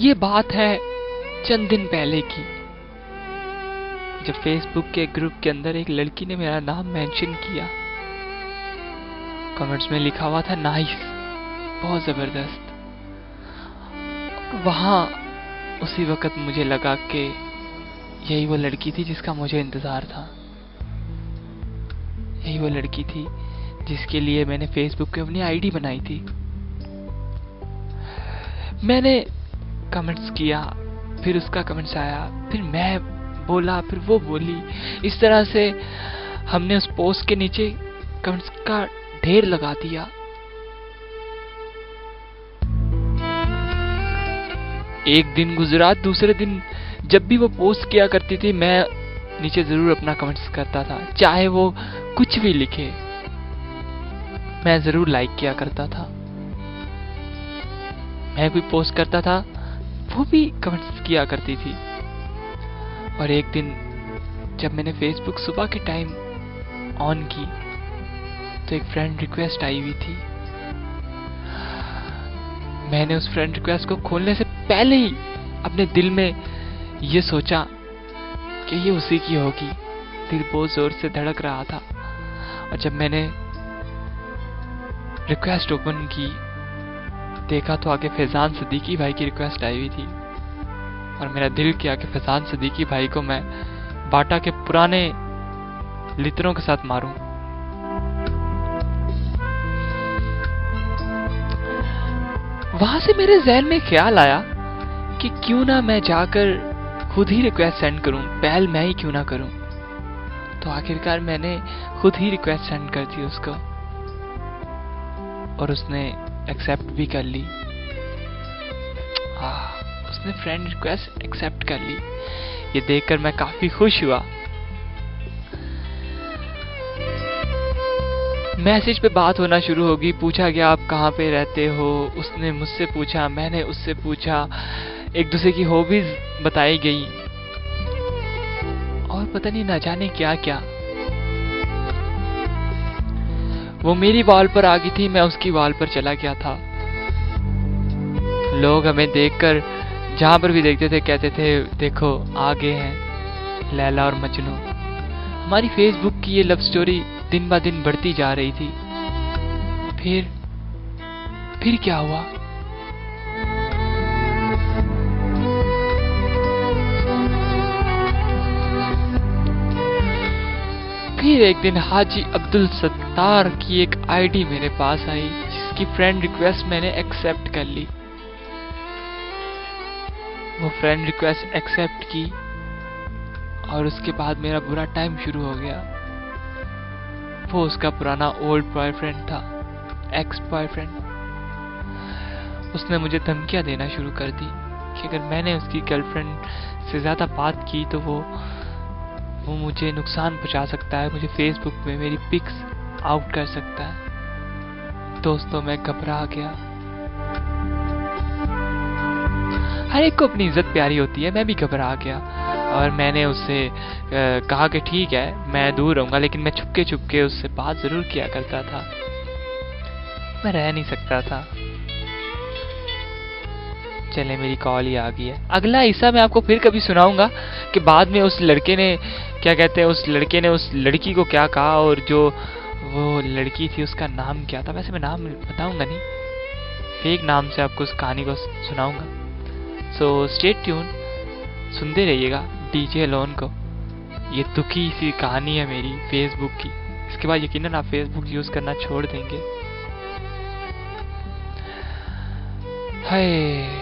ये बात है चंद दिन पहले की, जब फेसबुक के ग्रुप के अंदर एक लड़की ने मेरा नाम मेंशन किया। कमेंट्स में लिखा हुआ था नाइस, बहुत जबरदस्त। वहां उसी वक्त मुझे लगा कि यही वो लड़की थी जिसका मुझे इंतजार था। यही वो लड़की थी जिसके लिए मैंने फेसबुक पे अपनी आईडी बनाई थी। मैंने कमेंट्स किया, फिर उसका कमेंट्स आया, फिर मैं बोला, फिर वो बोली। इस तरह से हमने उस पोस्ट के नीचे कमेंट्स का ढेर लगा दिया। एक दिन गुजरा, दूसरे दिन जब भी वो पोस्ट किया करती थी, मैं नीचे जरूर अपना कमेंट्स करता था। चाहे वो कुछ भी लिखे, मैं जरूर लाइक किया करता था। मैं कोई पोस्ट करता था, वो भी कमेंट्स किया करती थी। और एक दिन जब मैंने फेसबुक सुबह के टाइम ऑन की, तो एक फ्रेंड रिक्वेस्ट आई हुई थी। मैंने उस फ्रेंड रिक्वेस्ट को खोलने से पहले ही अपने दिल में ये सोचा कि ये उसी की होगी। दिल बहुत जोर से धड़क रहा था। और जब मैंने रिक्वेस्ट ओपन की, देखा तो आगे फैजान सिद्दीकी भाई की रिक्वेस्ट आई हुई थी। और मेरा दिल किया कि फैजान सिद्दीकी भाई को मैं बाटा के पुराने लितरों के साथ मारूं। वहां से मेरे जहन में ख्याल आया कि क्यों ना मैं जाकर खुद ही रिक्वेस्ट सेंड करूं, पहल मैं ही क्यों ना करूं। तो आखिरकार मैंने खुद ही रिक्वेस्ट सेंड कर दी उसको, और उसने एक्सेप्ट भी कर ली। उसने फ्रेंड रिक्वेस्ट एक्सेप्ट कर ली। ये देखकर मैं काफी खुश हुआ। मैसेज पे बात होना शुरू होगी। पूछा गया आप कहाँ पे रहते हो, उसने मुझसे पूछा, मैंने उससे पूछा। एक दूसरे की हॉबीज बताई गई, और पता नहीं ना जाने क्या क्या। वो मेरी वॉल पर आ गई थी, मैं उसकी वॉल पर चला गया था। लोग हमें देखकर जहां पर भी देखते थे कहते थे देखो आगे हैं लैला और मजनू। हमारी फेसबुक की ये लव स्टोरी दिन ब दिन बढ़ती जा रही थी। फिर क्या हुआ? फिर एक दिन हाजी अब्दुल सत्तार की एक आईडी मेरे पास आई, जिसकी फ्रेंड रिक्वेस्ट मैंने एक्सेप्ट कर ली। वो फ्रेंड रिक्वेस्ट एक्सेप्ट की, और उसके बाद मेरा बुरा टाइम शुरू हो गया। वो उसका पुराना ओल्ड बॉयफ्रेंड था, एक्स बॉयफ्रेंड। उसने मुझे धमकियां देना शुरू कर दी कि अगर मैंने उसकी गर्लफ्रेंड से ज्यादा बात की तो वो मुझे नुकसान पहुंचा सकता है, मुझे फेसबुक में मेरी पिक्स आउट कर सकता है। दोस्तों, मैं घबरा गया। हर एक को अपनी इज्जत प्यारी होती है, मैं भी घबरा गया। और मैंने उससे कहा कि ठीक है मैं दूर रहूंगा, लेकिन मैं छुपके उससे बात जरूर किया करता था। मैं रह नहीं सकता था। चले, मेरी कॉल ही आ गई है। अगला हिस्सा मैं आपको फिर कभी सुनाऊंगा कि बाद में उस लड़के ने क्या कहते हैं, उस लड़के ने उस लड़की को क्या कहा, और जो वो लड़की थी उसका नाम क्या था। वैसे मैं नाम बताऊंगा नहीं, फेक नाम से आपको उस कहानी को सुनाऊंगा। सो स्टे ट्यून, सुनते रहिएगा डीजे अलोन को। ये दुखी सी कहानी है मेरी फेसबुक की। इसके बाद यकीनन आप फेसबुक यूज करना छोड़ देंगे। हाय।